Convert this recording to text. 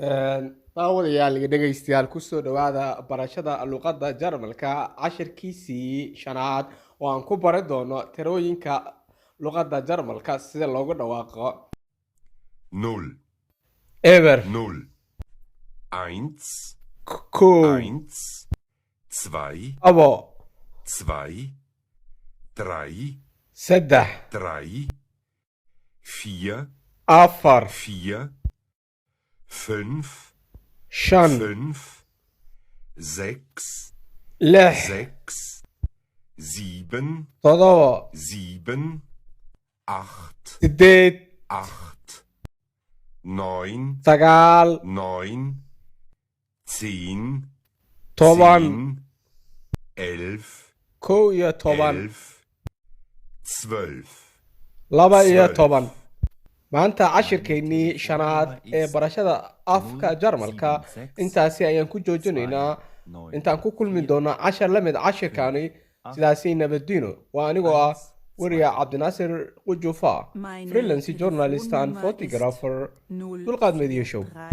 daawadayaal iyo dhegaystayaal kusoo dhawaada barashada luqadda Jarmalka cashirkiisii shanaad oo aan ku bari doono tirooyinka luqadda Jarmalka sida loogu dhawaaqo 0, eber 0, 1, kow 1, 2, abo 2, 3, saddex 3, 4, afar 4, 5, shan 5, 6, lix 6, 7, toddoba 7, 8, sideed 8, 9, sagaal 9, 10, toban 10, 11, kow iyo toban 11, 12, laba iyo 12. toban maanta cashirkeennii shanaad ee barashada afka Jarmalka intaasi ayaan ku joojinaynaa intaan ku kulmi doono cashar la mid cashirkaani sidaasi nabadino waa anigoo ah wariya Cabdinaasir Qujufa freelance journalist and photographer dulqaad media show